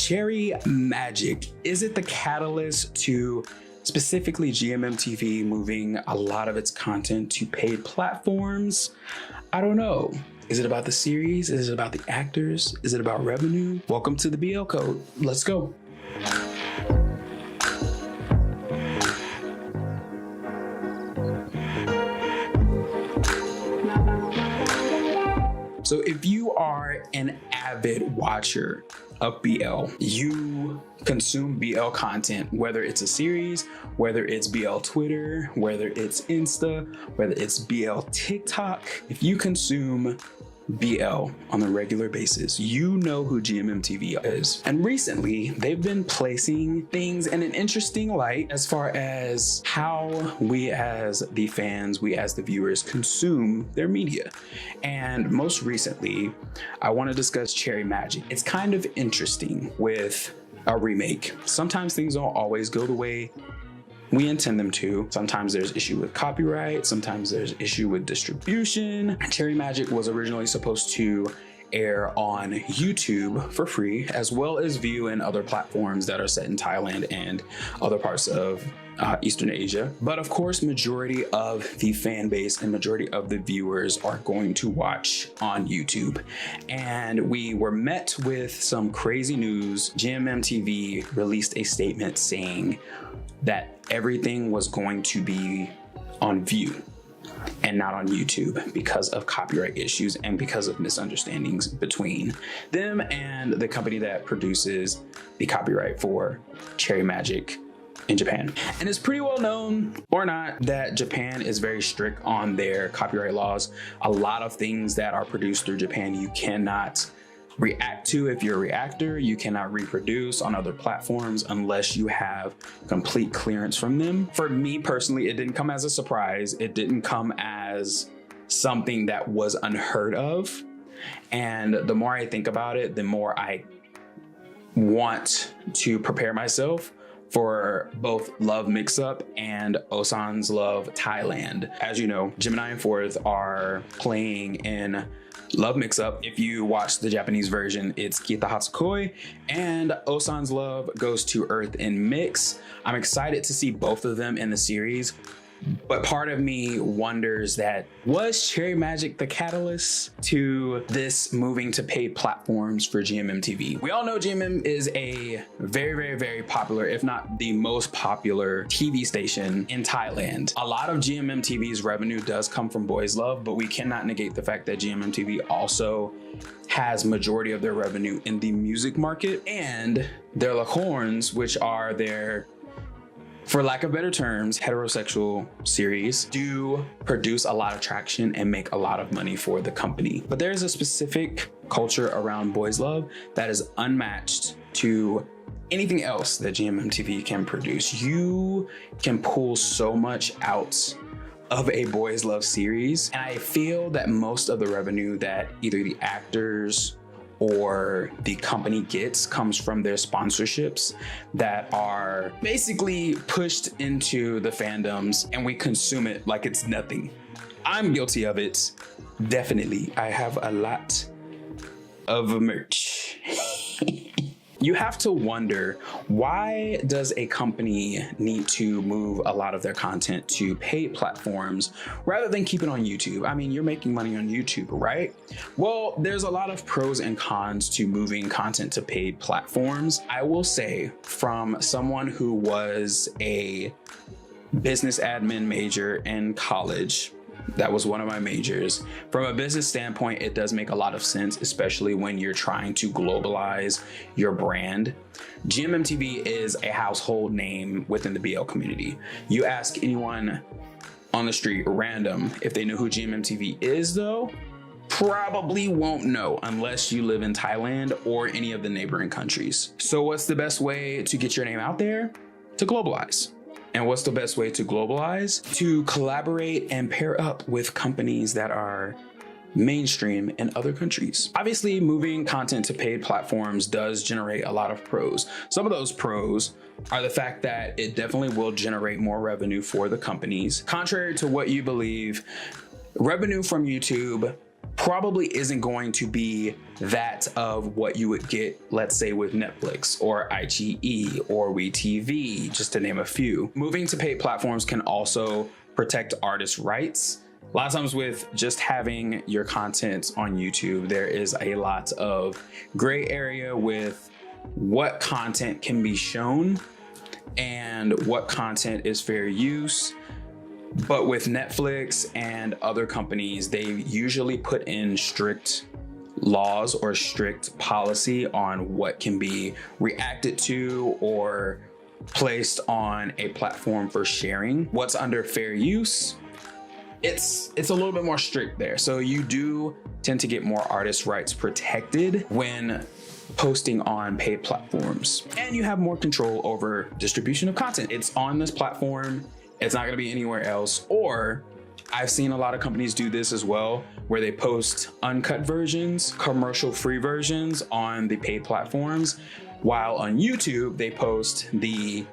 Cherry Magic, is it the catalyst to specifically GMMTV moving a lot of its content to paid platforms? I don't know. Is it about the series? Is it about the actors? Is it about revenue? Welcome to the BL Code. Let's go. So if you are an avid watcher of BL, you consume BL content, whether it's a series, whether it's BL Twitter, whether it's Insta, whether it's BL TikTok. If you consume BL on a regular basis, you know who GMMTV is. And recently, they've been placing things in an interesting light as far as how we as the fans, we as the viewers consume their media. And most recently, I want to discuss Cherry Magic. It's kind of interesting with a remake. Sometimes things don't always go the way we intend them to. Sometimes there's issue with copyright, sometimes there's issue with distribution. Cherry Magic was originally supposed to air on YouTube for free, as well as view in other platforms that are set in Thailand and other parts of Eastern Asia. But of course, majority of the fan base and majority of the viewers are going to watch on YouTube. And we were met with some crazy news. GMMTV released a statement saying that everything was going to be on View and not on YouTube because of copyright issues and because of misunderstandings between them and the company that produces the copyright for Cherry Magic in Japan. And it's pretty well known, or not, that Japan is very strict on their copyright laws. A lot of things that are produced through Japan you cannot react to if you're a reactor. You cannot reproduce on other platforms unless you have complete clearance from them. For me personally, it didn't come as a surprise. It didn't come as something that was unheard of. And the more I think about it, the more I want to prepare myself for both Love Mix-Up and Osan's Love Thailand. As you know, Gemini and Fourth are playing in Love Mix-Up. If you watch the Japanese version, it's Kita Hatsukoi, and Osan's Love goes to Earth in Mix. I'm excited to see both of them in the series, but part of me wonders that, was Cherry Magic the catalyst to this moving to paid platforms for GMMTV? We all know GMM is a very popular, if not the most popular TV station in Thailand. A lot of GMMTV's revenue does come from Boys Love, but we cannot negate the fact that GMMTV also has majority of their revenue in the music market, and their Lakhorns, which are their, for lack of better terms, heterosexual series, do produce a lot of traction and make a lot of money for the company. But there's a specific culture around Boys Love that is unmatched to anything else that GMMTV can produce. You can pull so much out of a Boys Love series, and I feel that most of the revenue that either the actors or the company gets comes from their sponsorships that are basically pushed into the fandoms, and we consume it like it's nothing. I'm guilty of it, definitely. I have a lot of merch. You have to wonder, why does a company need to move a lot of their content to paid platforms rather than keep it on YouTube? I mean, you're making money on YouTube, right? Well, there's a lot of pros and cons to moving content to paid platforms. I will say, from someone who was a business admin major in college, that was one of my majors. From a business standpoint, it does make a lot of sense, especially when you're trying to globalize your brand. GMMTV is a household name within the BL community. You ask anyone on the street, random, if they know who GMMTV is though, probably won't know unless you live in Thailand or any of the neighboring countries. So what's the best way to get your name out there? To globalize. And what's the best way to globalize? To collaborate and pair up with companies that are mainstream in other countries. Obviously, moving content to paid platforms does generate a lot of pros. Some of those pros are the fact that it definitely will generate more revenue for the companies. Contrary to what you believe, revenue from YouTube probably isn't going to be that of what you would get, let's say, with Netflix or IGE or WeTV, just to name a few. Moving to paid platforms can also protect artist rights. A lot of times with just having your content on YouTube, there is a lot of gray area with what content can be shown and what content is fair use. But with Netflix and other companies, they usually put in strict laws or strict policy on what can be reacted to or placed on a platform for sharing. What's under fair use, it's a little bit more strict there. So you do tend to get more artist rights protected when posting on paid platforms, and you have more control over distribution of content. It's on this platform, it's not going to be anywhere else. Or I've seen a lot of companies do this as well, where they post uncut versions, commercial-free versions on the paid platforms, while on YouTube they post the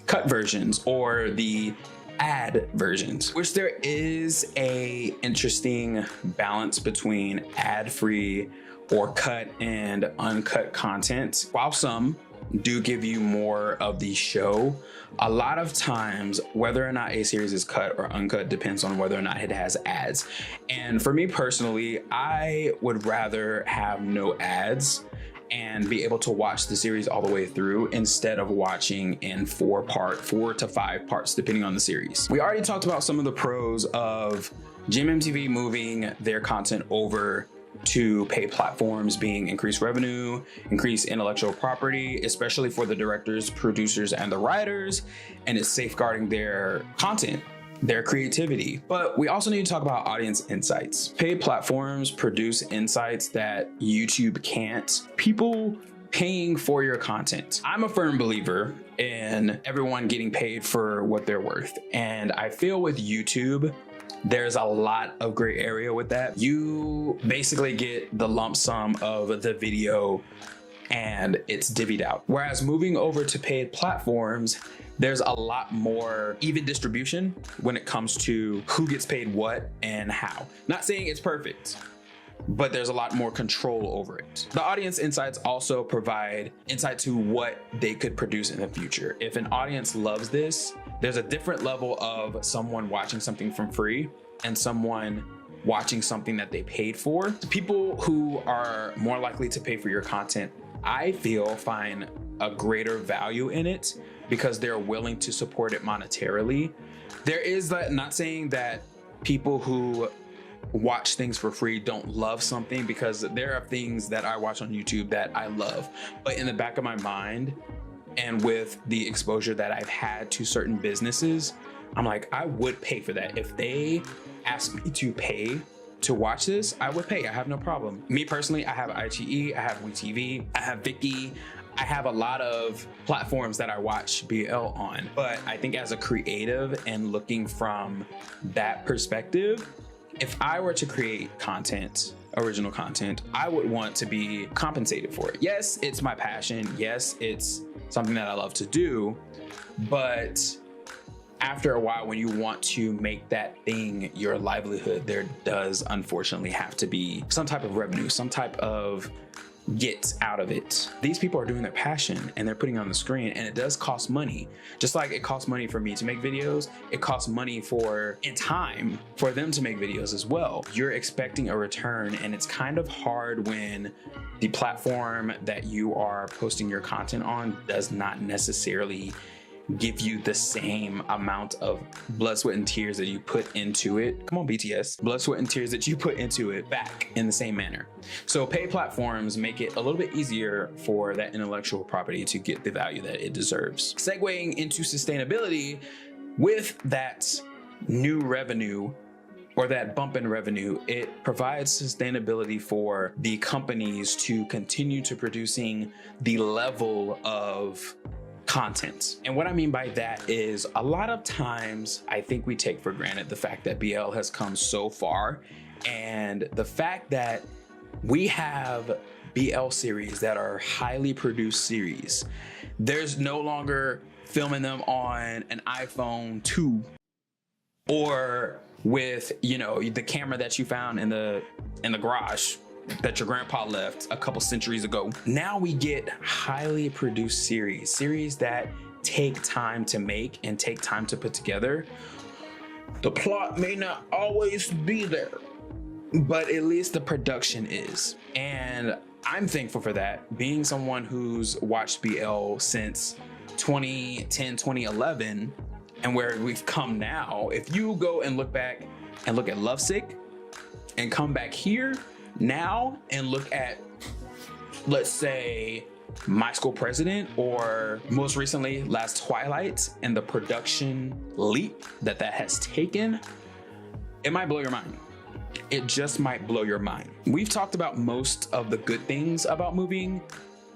cut versions or the ad versions, which there is a interesting balance between ad-free or cut and uncut content. While some do give you more of the show, a lot of times, whether or not a series is cut or uncut depends on whether or not it has ads. And for me personally, I would rather have no ads and be able to watch the series all the way through instead of watching in 4 to 5 parts, depending on the series. We already talked about some of the pros of GMMTV moving their content over to pay platforms, being increased revenue, increased intellectual property, especially for the directors, producers, and the writers, and it's safeguarding their content, their creativity. But we also need to talk about audience insights. Paid platforms produce insights that YouTube can't. People paying for your content. I'm a firm believer in everyone getting paid for what they're worth. And I feel with YouTube, there's a lot of gray area with that. You basically get the lump sum of the video and it's divvied out. Whereas moving over to paid platforms, there's a lot more even distribution when it comes to who gets paid what and how. Not saying it's perfect, but there's a lot more control over it. The audience insights also provide insight to what they could produce in the future. If an audience loves this, there's a different level of someone watching something from free and someone watching something that they paid for. The people who are more likely to pay for your content, I feel, find a greater value in it because they're willing to support it monetarily. There is that, not saying that people who watch things for free don't love something, because there are things that I watch on YouTube that I love, but in the back of my mind and with the exposure that I've had to certain businesses, I'm like, I would pay for that. If they asked me to pay to watch this, I would pay. I have no problem. Me personally, I have IGE, I have WeTV, I have Viki, I have a lot of platforms that I watch BL on. But I think as a creative and looking from that perspective, if I were to create content, original content, I would want to be compensated for it. Yes, it's my passion. Yes, it's something that I love to do. But after a while, when you want to make that thing your livelihood, there does unfortunately have to be some type of revenue, some type of get out of it. These people are doing their passion and they're putting it on the screen, and it does cost money. Just like it costs money for me to make videos, it costs money in time for them to make videos as well. You're expecting a return, and it's kind of hard when the platform that you are posting your content on does not necessarily give you the same amount of blood, sweat, and tears that you put into it. Come on, BTS. Blood, sweat, and tears that you put into it back in the same manner. So paid platforms make it a little bit easier for that intellectual property to get the value that it deserves. Segueing into sustainability, with that new revenue or that bump in revenue, it provides sustainability for the companies to continue to producing the level of content. And what I mean by that is, a lot of times I think we take for granted the fact that BL has come so far, and the fact that we have BL series that are highly produced series. There's no longer filming them on an iPhone 2 or with, you know, the camera that you found in the garage that your grandpa left a couple centuries ago. Now we get highly produced series that take time to make and take time to put together. The plot may not always be there, but at least the production is. And I'm thankful for that, being someone who's watched BL since 2010, 2011, and where we've come now. If you go and look back and look at Lovesick and come back here now and look at, let's say, My School President, or most recently Last Twilight, and the production leap that has taken, it might blow your mind. It just might blow your mind. We've talked about most of the good things about moving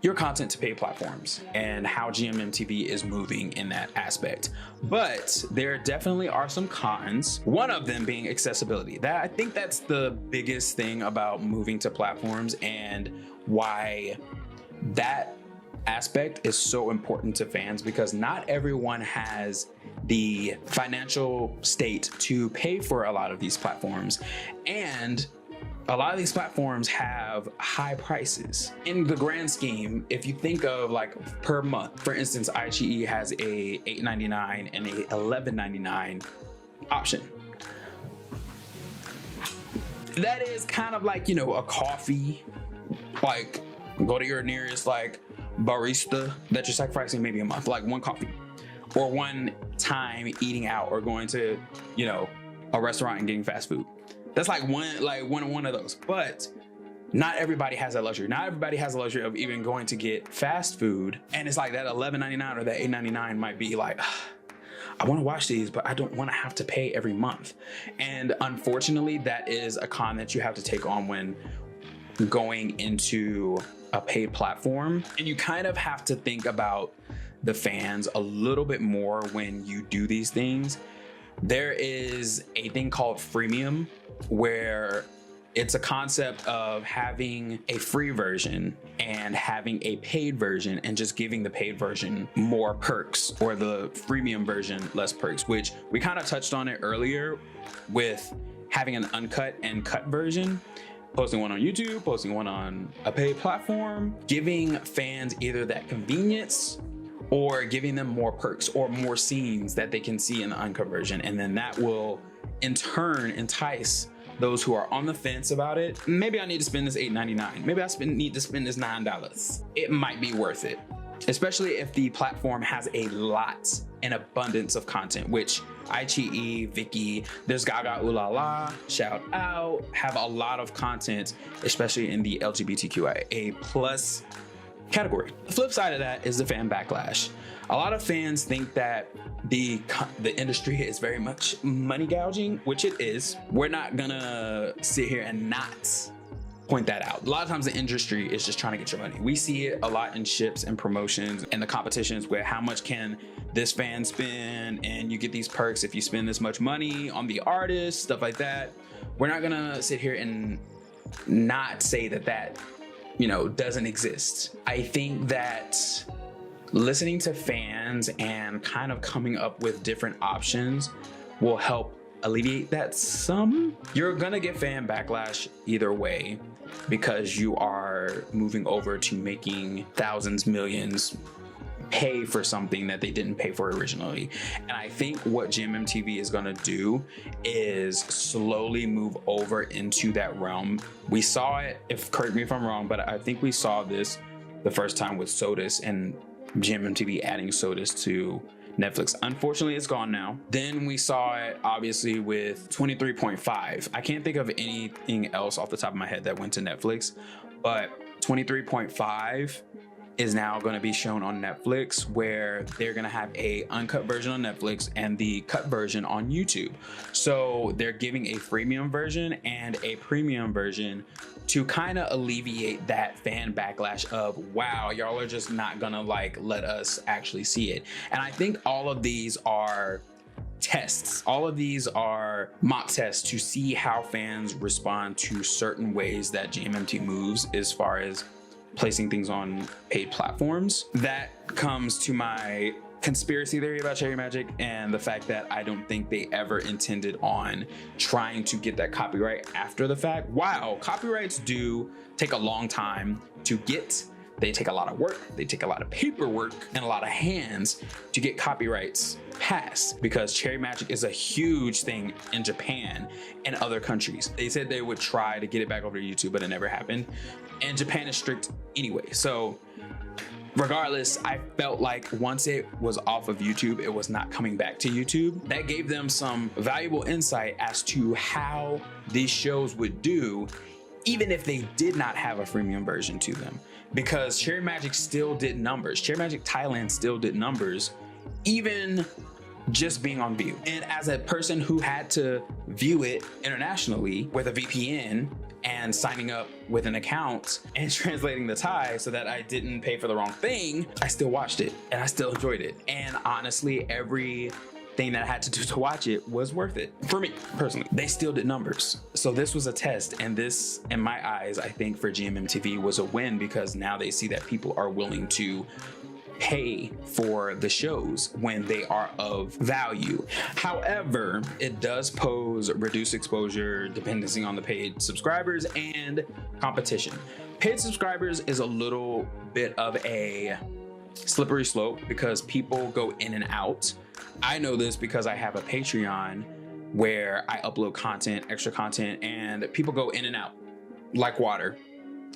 your content to paid platforms and how GMMTV is moving in that aspect. But there definitely are some cons, one of them being accessibility. I think that's the biggest thing about moving to platforms, and why that aspect is so important to fans, because not everyone has the financial state to pay for a lot of these platforms, and a lot of these platforms have high prices. In the grand scheme, if you think of like per month, for instance, iQIYI has a $8.99 and a $11.99 option. That is kind of like, you know, a coffee, like go to your nearest like barista that you're sacrificing maybe a month, like one coffee, or one time eating out, or going to, you know, a restaurant and getting fast food. That's like one of those. But not everybody has that luxury. Not everybody has the luxury of even going to get fast food. And it's like that $11.99 or that $8.99 might be like, I want to watch these, but I don't want to have to pay every month. And unfortunately, that is a con that you have to take on when going into a paid platform. And you kind of have to think about the fans a little bit more when you do these things. There is a thing called freemium, where it's a concept of having a free version and having a paid version, and just giving the paid version more perks, or the freemium version less perks, which we kind of touched on it earlier with having an uncut and cut version, posting one on YouTube, posting one on a paid platform, giving fans either that convenience or giving them more perks or more scenes that they can see in the uncut version. And then that will in turn entice those who are on the fence about it. Maybe I need to spend this $8.99. Maybe I need to spend this $9. It might be worth it, especially if the platform has a lot, an abundance of content, which iQIYI, Vicky, there's Gaga Ooh La La, shout out, have a lot of content, especially in the LGBTQIA plus category. The flip side of that is the fan backlash. A lot of fans think that the industry is very much money gouging, which it is. We're not gonna sit here and not point that out. A lot of times the industry is just trying to get your money. We see it a lot in ships and promotions and the competitions, where how much can this fan spend, and you get these perks if you spend this much money on the artist, stuff like that. We're not gonna sit here and not say that you know, doesn't exist. I think that listening to fans and kind of coming up with different options will help alleviate that some. You're gonna get fan backlash either way, because you are moving over to making thousands, millions pay for something that they didn't pay for originally. And I think what GMMTV is going to do is slowly move over into that realm. We saw it, correct me if I'm wrong, but I think we saw this the first time with Sodas and GMMTV adding Sodas to Netflix. Unfortunately, it's gone now. Then we saw it obviously with 23.5. I can't think of anything else off the top of my head that went to Netflix, but 23.5 is now going to be shown on Netflix, where they're going to have a uncut version on Netflix and the cut version on YouTube. So they're giving a freemium version and a premium version to kind of alleviate that fan backlash of, wow, y'all are just not gonna like let us actually see it. And I think all of these are tests. All of these are mock tests to see how fans respond to certain ways that GMMT moves as far as placing things on paid platforms. That comes to my conspiracy theory about Cherry Magic and the fact that I don't think they ever intended on trying to get that copyright after the fact. Wow, copyrights do take a long time to get. They take a lot of work, they take a lot of paperwork and a lot of hands to get copyrights passed, because Cherry Magic is a huge thing in Japan and other countries. They said they would try to get it back over to YouTube, but it never happened. And Japan is strict anyway. So regardless, I felt like once it was off of YouTube, it was not coming back to YouTube. That gave them some valuable insight as to how these shows would do even if they did not have a freemium version to them, because Cherry Magic still did numbers. Cherry Magic Thailand still did numbers, even just being on view. And as a person who had to view it internationally with a VPN and signing up with an account and translating the Thai so that I didn't pay for the wrong thing, I still watched it and I still enjoyed it. And honestly, every thing that I had to do to watch it was worth it for me personally. They still did numbers. So this was a test, and this, in my eyes, I think for GMMTV was a win, because now they see that people are willing to pay for the shows when they are of value. However, it does pose reduced exposure dependency on the paid subscribers and competition. Paid subscribers is a little bit of a slippery slope because people go in and out. I know this because I have a Patreon where I upload content, extra content, and people go in and out like water.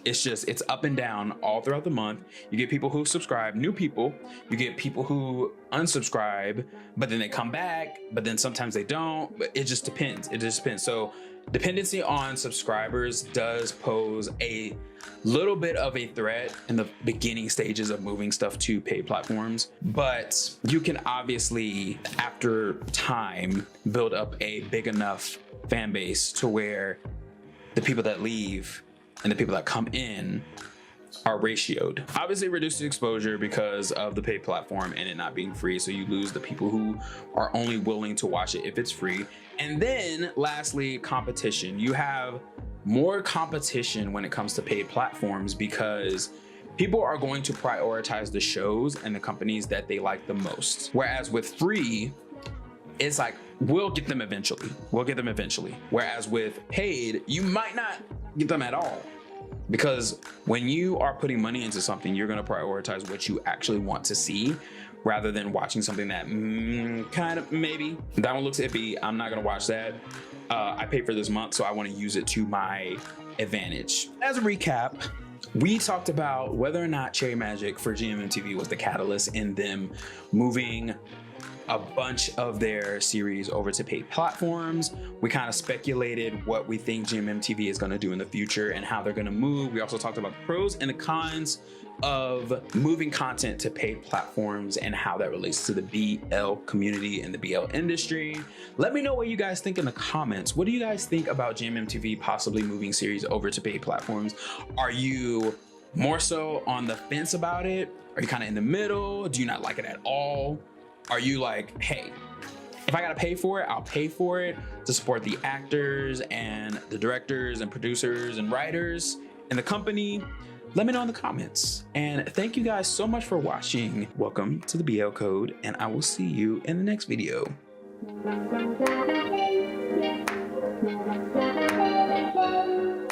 It's up and down all throughout the month. You get people who subscribe, new people. You get people who unsubscribe, but then they come back, but then sometimes they don't. But it just depends. It just depends. So dependency on subscribers does pose a little bit of a threat in the beginning stages of moving stuff to paid platforms, but you can obviously, after time, build up a big enough fan base to where the people that leave and the people that come in are ratioed. Obviously reduced exposure because of the paid platform and it not being free, so you lose the people who are only willing to watch it if it's free. And then lastly, competition. You have more competition when it comes to paid platforms because people are going to prioritize the shows and the companies that they like the most. Whereas with free, it's like, we'll get them eventually. We'll get them eventually. Whereas with paid, you might not get them at all. Because when you are putting money into something, you're going to prioritize what you actually want to see rather than watching something that kind of maybe that one looks iffy. I'm not going to watch that. I paid for this month, so I want to use it to my advantage. As a recap, we talked about whether or not Cherry Magic for GMMTV was the catalyst in them moving a bunch of their series over to paid platforms. We kind of speculated what we think GMMTV is going to do in the future and how they're going to move. We also talked about the pros and the cons of moving content to paid platforms and how that relates to the BL community and the BL industry. Let me know what you guys think in the comments. What do you guys think about GMMTV possibly moving series over to paid platforms? Are you more so on the fence about it? Are you kind of in the middle? Do you not like it at all? Are you like, hey, if I gotta pay for it, I'll pay for it to support the actors and the directors and producers and writers and the company? Let me know in the comments. And thank you guys so much for watching. Welcome to the BL Code, and I will see you in the next video. Thank you.